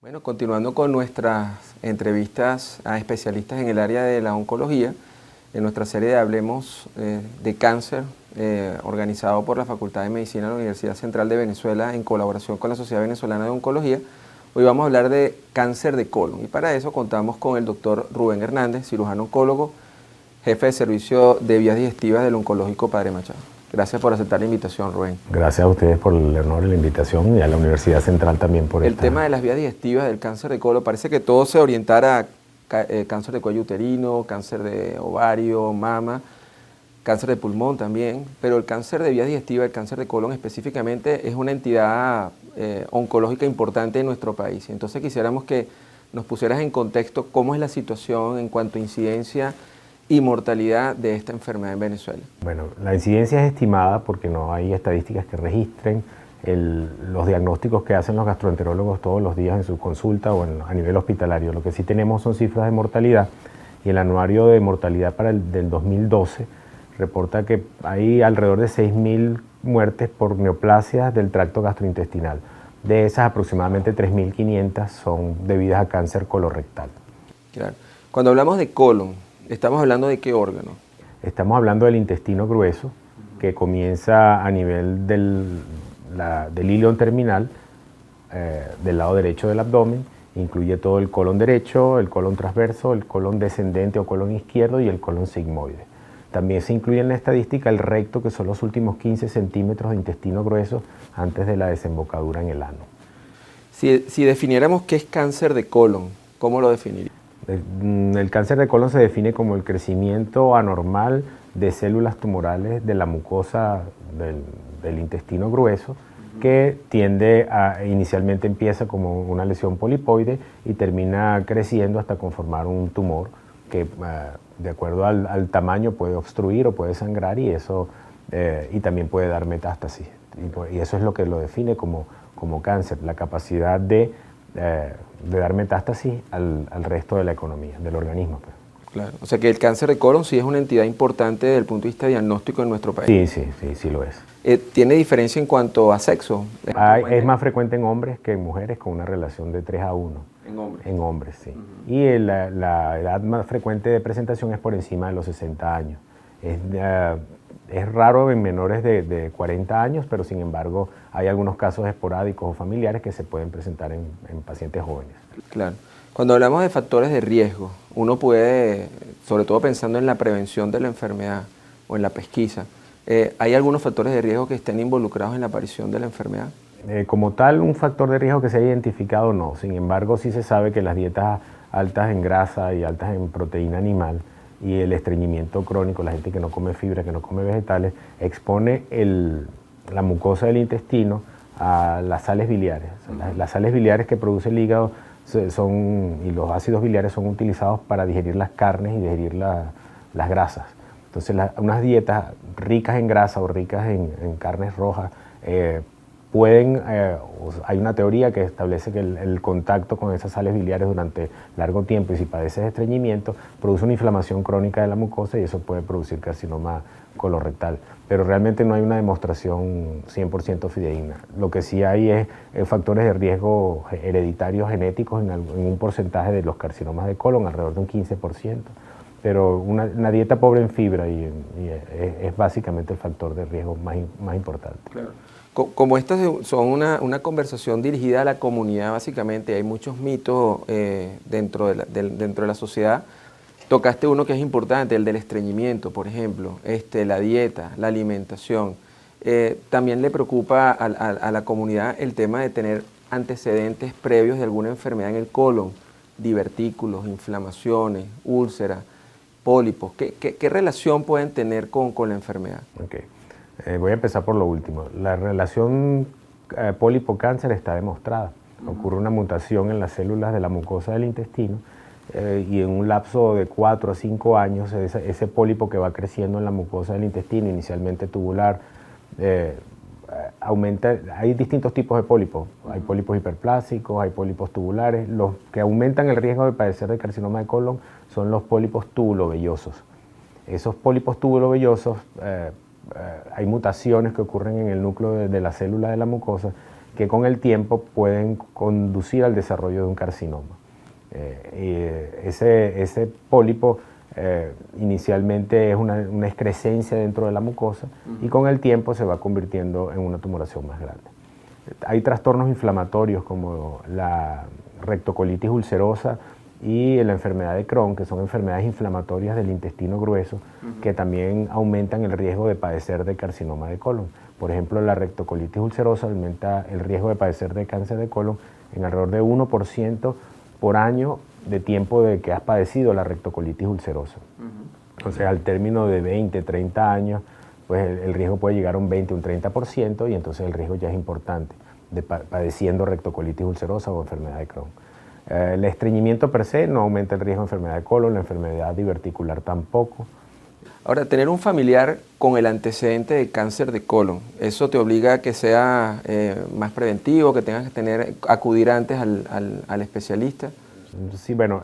Bueno, continuando con nuestras entrevistas a especialistas en el área de la oncología, en nuestra serie de Hablemos de Cáncer, organizado por la Facultad de Medicina de la Universidad Central de Venezuela en colaboración con la Sociedad Venezolana de Oncología, hoy vamos a hablar de cáncer de colon y para eso contamos con el doctor Rubén Hernández, cirujano oncólogo, jefe de servicio de vías digestivas del Oncológico Padre Machado. Gracias por aceptar la invitación, Rubén. Gracias a ustedes por el honor de la invitación y a la Universidad Central también por el tema de las vías digestivas del cáncer de colon, parece que todo se orientara a cáncer de cuello uterino, cáncer de ovario, mama, cáncer de pulmón también, pero el cáncer de vías digestivas, el cáncer de colon específicamente, es una entidad oncológica importante en nuestro país. Entonces quisiéramos que nos pusieras en contexto cómo es la situación en cuanto a incidencia y mortalidad de esta enfermedad en Venezuela. Bueno, la incidencia es estimada porque no hay estadísticas que registren los diagnósticos que hacen los gastroenterólogos todos los días en su consulta o a nivel hospitalario. Lo que sí tenemos son cifras de mortalidad y el anuario de mortalidad del 2012 reporta que hay alrededor de 6.000 muertes por neoplasias del tracto gastrointestinal. De esas, aproximadamente 3.500 son debidas a cáncer colorectal. Claro. Cuando hablamos de colon, ¿estamos hablando de qué órgano? Estamos hablando del intestino grueso, que comienza a nivel del ilion terminal, del lado derecho del abdomen, incluye todo el colon derecho, el colon transverso, el colon descendente o colon izquierdo y el colon sigmoide. También se incluye en la estadística el recto, que son los últimos 15 centímetros de intestino grueso antes de la desembocadura en el ano. Si definiéramos qué es cáncer de colon, ¿cómo lo definiría? El cáncer de colon se define como el crecimiento anormal de células tumorales de la mucosa del intestino grueso, que inicialmente empieza como una lesión polipoide y termina creciendo hasta conformar un tumor que de acuerdo al tamaño puede obstruir o puede sangrar y también puede dar metástasis. Y eso es lo que lo define como cáncer, la capacidad de dar metástasis al resto de la economía, del organismo. Claro, o sea que el cáncer de colon sí es una entidad importante desde el punto de vista diagnóstico en nuestro país. Sí lo es. ¿Tiene diferencia en cuanto a sexo? Es más frecuente en hombres que en mujeres, con una relación de 3:1. ¿En hombres? En hombres, sí. Y la edad más frecuente de presentación es por encima de los 60 años. Es raro en menores de 40 años, pero sin embargo hay algunos casos esporádicos o familiares que se pueden presentar en pacientes jóvenes. Claro. Cuando hablamos de factores de riesgo, uno puede, sobre todo pensando en la prevención de la enfermedad o en la pesquisa, ¿hay algunos factores de riesgo que estén involucrados en la aparición de la enfermedad? Como tal, un factor de riesgo que se haya identificado no. Sin embargo, sí se sabe que las dietas altas en grasa y altas en proteína animal y el estreñimiento crónico, la gente que no come fibra, que no come vegetales, expone la mucosa del intestino a las sales biliares. O sea, las sales biliares que produce el hígado y los ácidos biliares son utilizados para digerir las carnes y digerir las grasas. Entonces, unas dietas ricas en grasa o ricas en carnes rojas hay una teoría que establece que el contacto con esas sales biliares durante largo tiempo, y si padeces estreñimiento, produce una inflamación crónica de la mucosa y eso puede producir carcinoma colorectal. Pero realmente no hay una demostración 100% fidedigna. Lo que sí hay es factores de riesgo hereditarios genéticos en un porcentaje de los carcinomas de colon, alrededor de un 15%. Pero una dieta pobre en fibra es básicamente el factor de riesgo más importante. Claro. Como estas son una conversación dirigida a la comunidad, básicamente, hay muchos mitos dentro de la sociedad. Tocaste uno que es importante, el del estreñimiento, por ejemplo, la dieta, la alimentación. También le preocupa a la comunidad el tema de tener antecedentes previos de alguna enfermedad en el colon, divertículos, inflamaciones, úlceras, pólipos. ¿Qué relación pueden tener con la enfermedad? Okay. Voy a empezar por lo último. La relación pólipo-cáncer está demostrada. Ocurre una mutación en las células de la mucosa del intestino y en un lapso de 4 a 5 años ese pólipo que va creciendo en la mucosa del intestino, inicialmente tubular, aumenta. Hay distintos tipos de pólipos. Hay pólipos hiperplásicos, hay pólipos tubulares. Los que aumentan el riesgo de padecer de carcinoma de colon son los pólipos tubulovellosos. Esos pólipos tubulovellosos hay mutaciones que ocurren en el núcleo de la célula de la mucosa que con el tiempo pueden conducir al desarrollo de un carcinoma. Ese pólipo inicialmente es una excrescencia dentro de la mucosa y con el tiempo se va convirtiendo en una tumoración más grande. Hay trastornos inflamatorios como la rectocolitis ulcerosa y la enfermedad de Crohn, que son enfermedades inflamatorias del intestino grueso, que también aumentan el riesgo de padecer de carcinoma de colon. Por ejemplo, la rectocolitis ulcerosa aumenta el riesgo de padecer de cáncer de colon en alrededor de 1% por año de tiempo de que has padecido la rectocolitis ulcerosa. Entonces, al término de 20, 30 años, pues el riesgo puede llegar a un 20, un 30%, y entonces el riesgo ya es importante de padeciendo rectocolitis ulcerosa o enfermedad de Crohn. El estreñimiento per se no aumenta el riesgo de enfermedad de colon, la enfermedad diverticular tampoco. Ahora, tener un familiar con el antecedente de cáncer de colon, ¿eso te obliga a que sea más preventivo, que tengas que acudir antes al especialista? Sí, bueno,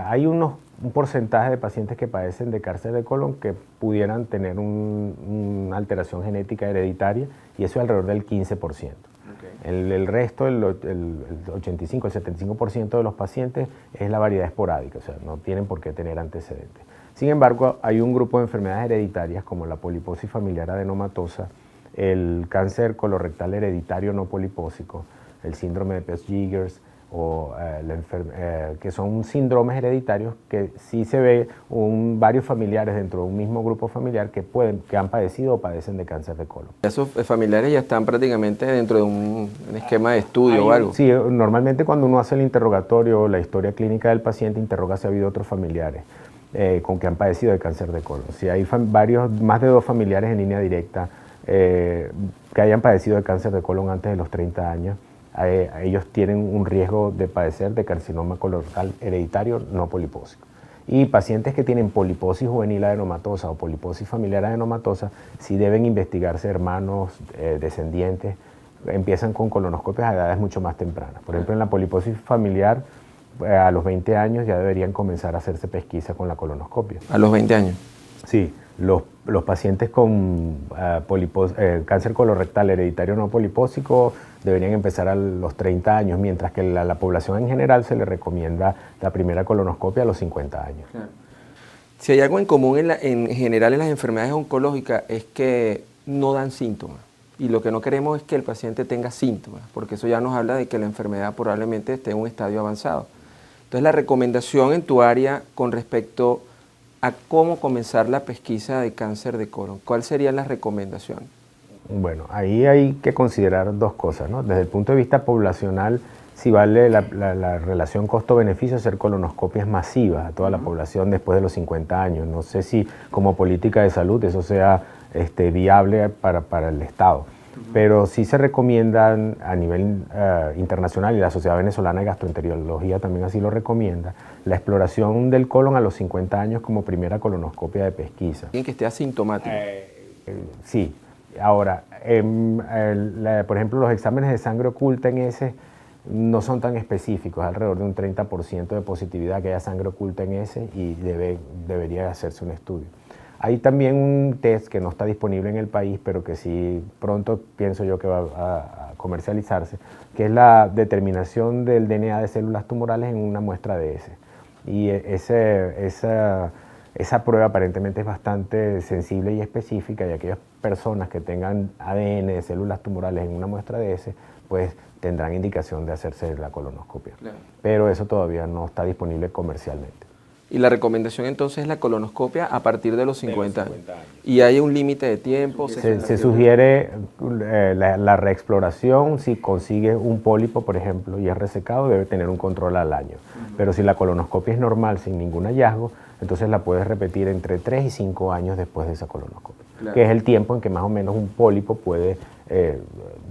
hay un porcentaje de pacientes que padecen de cáncer de colon que pudieran tener una alteración genética hereditaria, y eso es alrededor del 15%. El resto, el 85, el 75% de los pacientes es la variedad esporádica, o sea, no tienen por qué tener antecedentes. Sin embargo, hay un grupo de enfermedades hereditarias como la poliposis familiar adenomatosa, el cáncer colorectal hereditario no polipósico, el síndrome de Peutz-Jeghers, que son síndromes hereditarios que sí se ve varios familiares dentro de un mismo grupo familiar que han padecido o padecen de cáncer de colon. ¿Esos familiares ya están prácticamente dentro de un esquema de estudio o algo? Sí, normalmente cuando uno hace el interrogatorio o la historia clínica del paciente, interroga si ha habido otros familiares con que han padecido de cáncer de colon. Si hay más de 2 familiares en línea directa que hayan padecido de cáncer de colon antes de los 30 años, ellos tienen un riesgo de padecer de carcinoma colorectal hereditario no polipósico. Y pacientes que tienen poliposis juvenil adenomatosa o poliposis familiar adenomatosa sí deben investigarse hermanos, descendientes, empiezan con colonoscopias a edades mucho más tempranas. Por ejemplo, en la poliposis familiar, a los 20 años ya deberían comenzar a hacerse pesquisa con la colonoscopia. ¿A los 20 años? Sí. Los pacientes con cáncer colorectal hereditario no polipósico deberían empezar a los 30 años, mientras que la población en general se le recomienda la primera colonoscopia a los 50 años. Claro. Si hay algo en común en general en las enfermedades oncológicas es que no dan síntomas. Y lo que no queremos es que el paciente tenga síntomas, porque eso ya nos habla de que la enfermedad probablemente esté en un estadio avanzado. Entonces, la recomendación en tu área con respecto a cómo comenzar la pesquisa de cáncer de colon, ¿cuál sería la recomendación? Bueno, ahí hay que considerar 2 cosas, ¿no? Desde el punto de vista poblacional, si vale la relación costo-beneficio hacer colonoscopias masivas a toda la población después de los 50 años. No sé si como política de salud eso sea viable para el Estado. Pero sí se recomiendan a nivel internacional, y la Sociedad Venezolana de Gastroenterología también así lo recomienda, la exploración del colon a los 50 años como primera colonoscopia de pesquisa. Alguien que esté asintomático. Sí. Ahora, por ejemplo, los exámenes de sangre oculta en ese no son tan específicos, alrededor de un 30% de positividad que haya sangre oculta en ese, y debería hacerse un estudio. Hay también un test que no está disponible en el país, pero que sí pronto pienso yo que va a comercializarse, que es la determinación del DNA de células tumorales en una muestra de heces. Y esa prueba aparentemente es bastante sensible y específica, y aquellas personas que tengan ADN de células tumorales en una muestra de heces, pues tendrán indicación de hacerse la colonoscopia. Claro. Pero eso todavía no está disponible comercialmente. Y la recomendación entonces es la colonoscopia a partir de los 50 años. ¿Y hay un límite de tiempo? Se sugiere la reexploración. Si consigue un pólipo, por ejemplo, y es resecado, debe tener un control al año. Pero si la colonoscopia es normal, sin ningún hallazgo, entonces la puedes repetir entre 3 y 5 años después de esa colonoscopia, claro, que es el tiempo en que más o menos un pólipo puede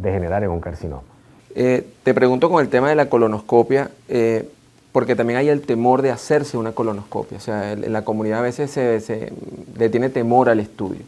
degenerar en un carcinoma. Te pregunto con el tema de la colonoscopia, porque también hay el temor de hacerse una colonoscopia. O sea, en la comunidad a veces se le tiene temor al estudio.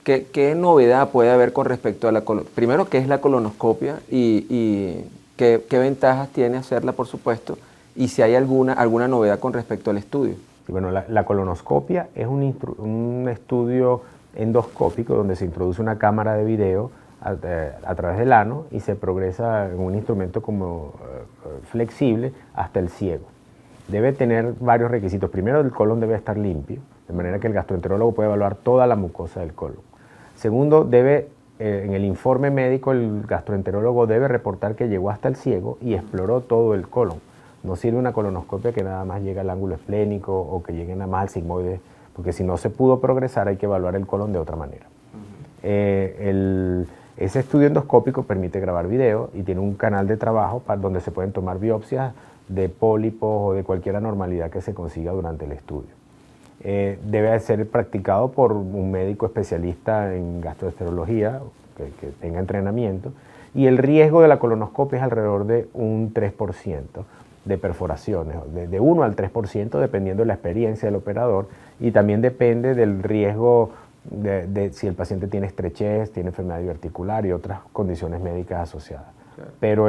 ¿Qué novedad puede haber con respecto a la colonoscopia? Primero, ¿qué es la colonoscopia y qué ventajas tiene hacerla, por supuesto? Y si hay alguna novedad con respecto al estudio. Bueno, la colonoscopia es un estudio endoscópico donde se introduce una cámara de video a través del ano y se progresa en un instrumento como flexible hasta el ciego. Debe tener varios requisitos. Primero, el colon debe estar limpio, de manera que el gastroenterólogo puede evaluar toda la mucosa del colon. Segundo, en el informe médico el gastroenterólogo debe reportar que llegó hasta el ciego y exploró todo el colon. No sirve una colonoscopia que nada más llega al ángulo esplénico o que llegue nada más al sigmoide, porque si no se pudo progresar hay que evaluar el colon de otra manera. Ese estudio endoscópico permite grabar video y tiene un canal de trabajo donde se pueden tomar biopsias de pólipos o de cualquier anormalidad que se consiga durante el estudio. Debe ser practicado por un médico especialista en gastroenterología que tenga entrenamiento, y el riesgo de la colonoscopia es alrededor de un 3% de perforaciones, de 1 al 3% dependiendo de la experiencia del operador, y también depende del riesgo de si el paciente tiene estrechez, tiene enfermedad diverticular y otras condiciones médicas asociadas. Claro. Pero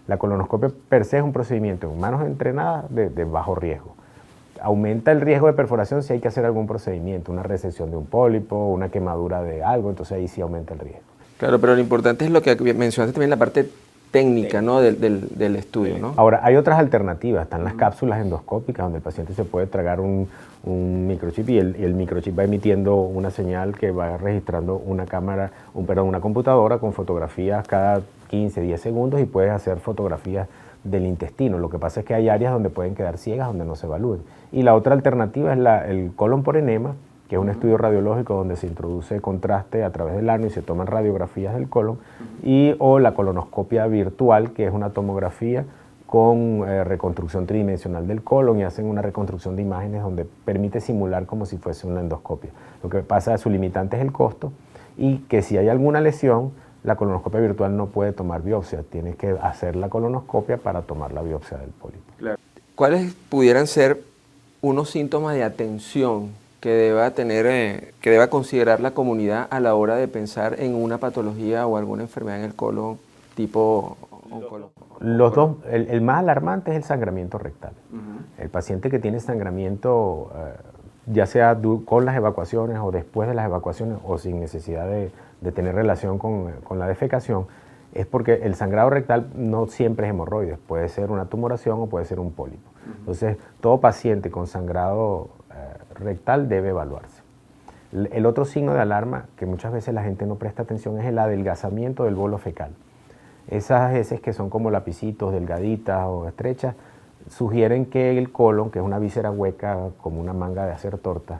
la colonoscopia per se es un procedimiento en manos entrenadas de bajo riesgo. Aumenta el riesgo de perforación si hay que hacer algún procedimiento, una resección de un pólipo, una quemadura de algo, entonces ahí sí aumenta el riesgo. Claro, pero lo importante es lo que mencionaste también, la parte técnica, ¿no? del estudio, ¿no? Ahora, hay otras alternativas. Están las cápsulas endoscópicas donde el paciente se puede tragar un microchip y el microchip va emitiendo una señal que va registrando una cámara, una computadora con fotografías cada 15, 10 segundos y puedes hacer fotografías del intestino. Lo que pasa es que hay áreas donde pueden quedar ciegas, donde no se evalúen. Y la otra alternativa es el colon por enema, que es un estudio radiológico donde se introduce contraste a través del ano y se toman radiografías del colon, o la colonoscopia virtual, que es una tomografía con reconstrucción tridimensional del colon y hacen una reconstrucción de imágenes donde permite simular como si fuese una endoscopia. Lo que pasa es que su limitante es el costo y que si hay alguna lesión, la colonoscopia virtual no puede tomar biopsia, tienes que hacer la colonoscopia para tomar la biopsia del pólipo. Claro. ¿Cuáles pudieran ser unos síntomas de atención que deba considerar la comunidad a la hora de pensar en una patología o alguna enfermedad en el colon tipo oncológico? Los dos, el más alarmante es el sangramiento rectal. El paciente que tiene sangramiento, ya sea con las evacuaciones o después de las evacuaciones o sin necesidad de tener relación con la defecación, es porque el sangrado rectal no siempre es hemorroides, puede ser una tumoración o puede ser un pólipo. Entonces, todo paciente con sangrado rectal debe evaluarse. El otro signo de alarma que muchas veces la gente no presta atención es el adelgazamiento del bolo fecal. Esas heces que son como lapicitos, delgaditas o estrechas, sugieren que el colon, que es una víscera hueca como una manga de hacer tortas,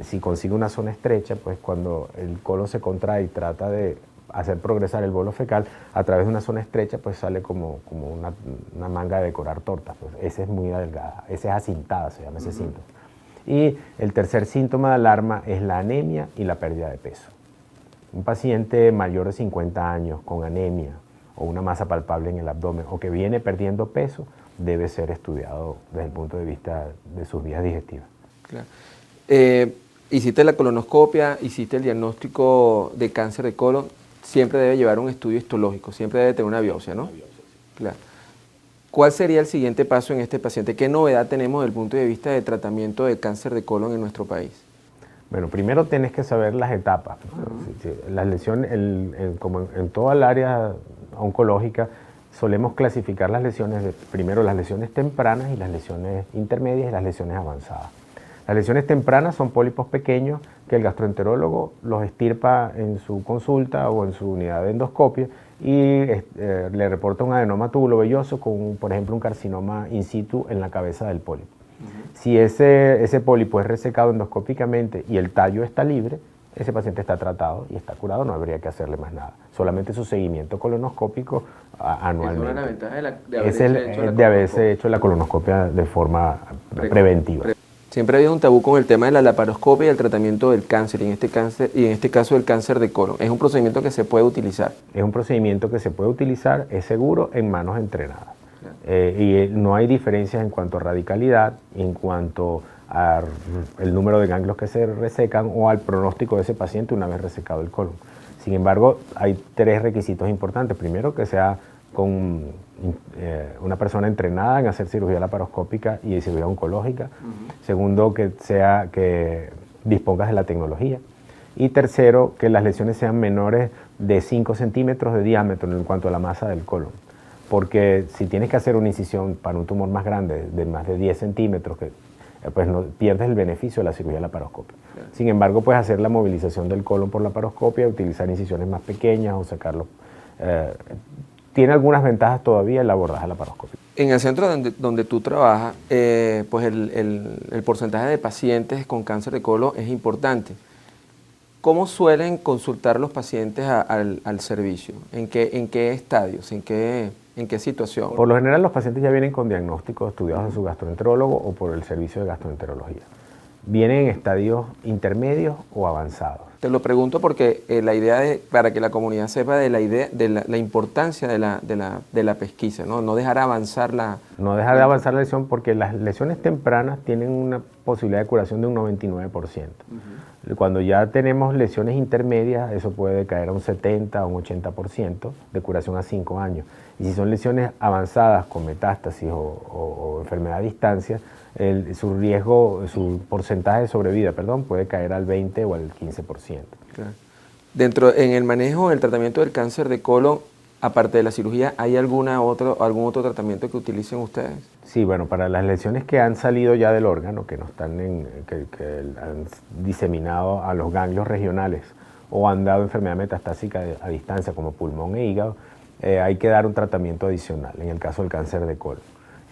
si consigue una zona estrecha, pues cuando el colon se contrae y trata de hacer progresar el bolo fecal, a través de una zona estrecha, pues sale como una manga de decorar tortas. Pues esa es muy delgada, esa es acintada, se llama ese síntoma. Y el tercer síntoma de alarma es la anemia y la pérdida de peso. Un paciente mayor de 50 años con anemia o una masa palpable en el abdomen o que viene perdiendo peso debe ser estudiado desde el punto de vista de sus vías digestivas. Claro. Hiciste la colonoscopia, hiciste el diagnóstico de cáncer de colon, siempre debe llevar un estudio histológico, siempre debe tener una biopsia, ¿no? Una biopsia, sí. Claro. ¿Cuál sería el siguiente paso en este paciente? ¿Qué novedad tenemos desde el punto de vista de tratamiento de cáncer de colon en nuestro país? Bueno, primero tienes que saber las etapas. Las lesiones, como en toda el área oncológica, solemos clasificar las lesiones, primero las lesiones tempranas y las lesiones intermedias y las lesiones avanzadas. Las lesiones tempranas son pólipos pequeños que el gastroenterólogo los extirpa en su consulta o en su unidad de endoscopia y le reporta un adenoma tubulovelloso con, por ejemplo, un carcinoma in situ en la cabeza del pólipo. Si ese pólipo es resecado endoscópicamente y el tallo está libre, ese paciente está tratado y está curado, no habría que hacerle más nada. Solamente su seguimiento colonoscópico anualmente. Es una ventaja de haberse hecho la colonoscopia de forma preventiva. Siempre ha habido un tabú con el tema de la laparoscopia y el tratamiento del cáncer, y en este caso el cáncer de colon. ¿Es un procedimiento que se puede utilizar? Es un procedimiento que se puede utilizar, es seguro, en manos entrenadas. Y no hay diferencias en cuanto a radicalidad, en cuanto al número de ganglios que se resecan o al pronóstico de ese paciente una vez resecado el colon. Sin embargo, hay 3 requisitos importantes. Primero, que sea con una persona entrenada en hacer cirugía laparoscópica y cirugía oncológica. Segundo, que dispongas de la tecnología. Y tercero, que las lesiones sean menores de 5 centímetros de diámetro en cuanto a la masa del colon. Porque si tienes que hacer una incisión para un tumor más grande, de más de 10 centímetros, pues no, pierdes el beneficio de la cirugía de laparoscopia. Claro. Sin embargo, puedes hacer la movilización del colon por laparoscopia, utilizar incisiones más pequeñas o sacarlo. Tiene algunas ventajas todavía el abordaje laparoscópico. En el centro donde tú trabajas, pues el porcentaje de pacientes con cáncer de colon es importante. ¿Cómo suelen consultar los pacientes al servicio? ¿En qué estadios? ¿En qué situación? Por lo general los pacientes ya vienen con diagnósticos estudiados de su gastroenterólogo o por el servicio de gastroenterología. Vienen en estadios intermedios o avanzados. Te lo pregunto porque la idea es para que la comunidad sepa de la importancia de la pesquisa, ¿no? No dejar avanzar la... No dejar de avanzar la lesión porque las lesiones tempranas tienen una posibilidad de curación de un 99%. Cuando ya tenemos lesiones intermedias, eso puede caer a un 70 o un 80% de curación a 5 años. Y si son lesiones avanzadas con metástasis o enfermedad a distancia, su porcentaje de sobrevida, puede caer al 20 o al 15%. Claro. En el manejo, el tratamiento del cáncer de colon, aparte de la cirugía, ¿hay algún otro tratamiento que utilicen ustedes? Sí, bueno, para las lesiones que han salido ya del órgano, que no están que han diseminado a los ganglios regionales o han dado enfermedad metastásica a distancia como pulmón e hígado, hay que dar un tratamiento adicional en el caso del cáncer de colon.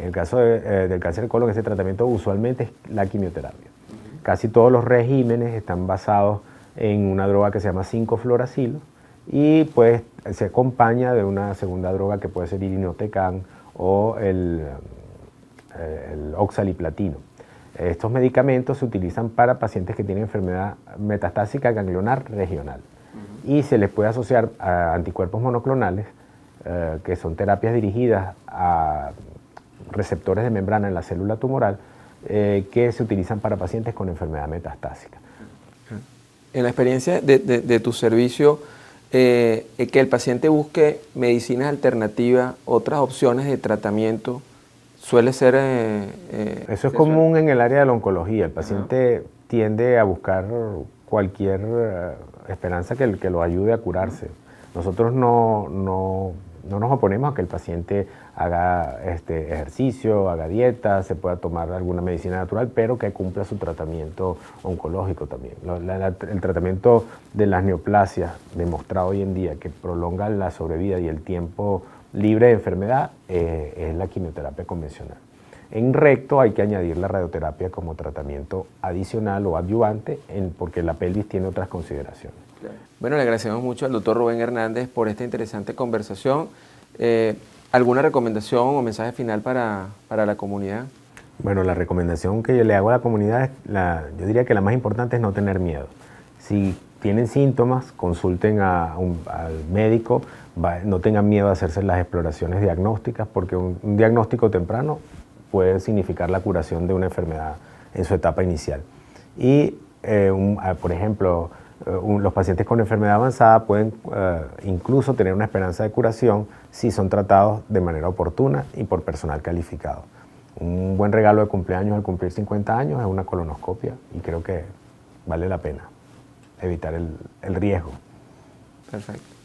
En el caso del cáncer de colon, ese tratamiento usualmente es la quimioterapia. Casi todos los regímenes están basados en una droga que se llama 5-fluoracilo y pues se acompaña de una segunda droga que puede ser irinotecan o el oxaliplatino. Estos medicamentos se utilizan para pacientes que tienen enfermedad metastásica ganglionar regional y se les puede asociar a anticuerpos monoclonales, que son terapias dirigidas a receptores de membrana en la célula tumoral, que se utilizan para pacientes con enfermedad metastásica. En la experiencia de tu servicio, que el paciente busque medicinas alternativas, otras opciones de tratamiento, suele ser... Eso es común en el área de la oncología. El paciente tiende a buscar cualquier esperanza que lo ayude a curarse. Nosotros no nos oponemos a que el paciente haga ejercicio, haga dieta, se pueda tomar alguna medicina natural, pero que cumpla su tratamiento oncológico también. El tratamiento de las neoplasias demostrado hoy en día que prolonga la sobrevida y el tiempo libre de enfermedad es la quimioterapia convencional. En recto hay que añadir la radioterapia como tratamiento adicional o adyuvante porque la pelvis tiene otras consideraciones. Bueno, le agradecemos mucho al doctor Rubén Hernández por esta interesante conversación. ¿Alguna recomendación o mensaje final para la comunidad? Bueno, la recomendación que yo le hago a la comunidad, yo diría que la más importante es no tener miedo. Si tienen síntomas, consulten al médico, no tengan miedo a hacerse las exploraciones diagnósticas, porque un diagnóstico temprano puede significar la curación de una enfermedad en su etapa inicial. Y, por ejemplo, los pacientes con enfermedad avanzada pueden incluso tener una esperanza de curación si son tratados de manera oportuna y por personal calificado. Un buen regalo de cumpleaños al cumplir 50 años es una colonoscopia y creo que vale la pena evitar el riesgo. Perfecto.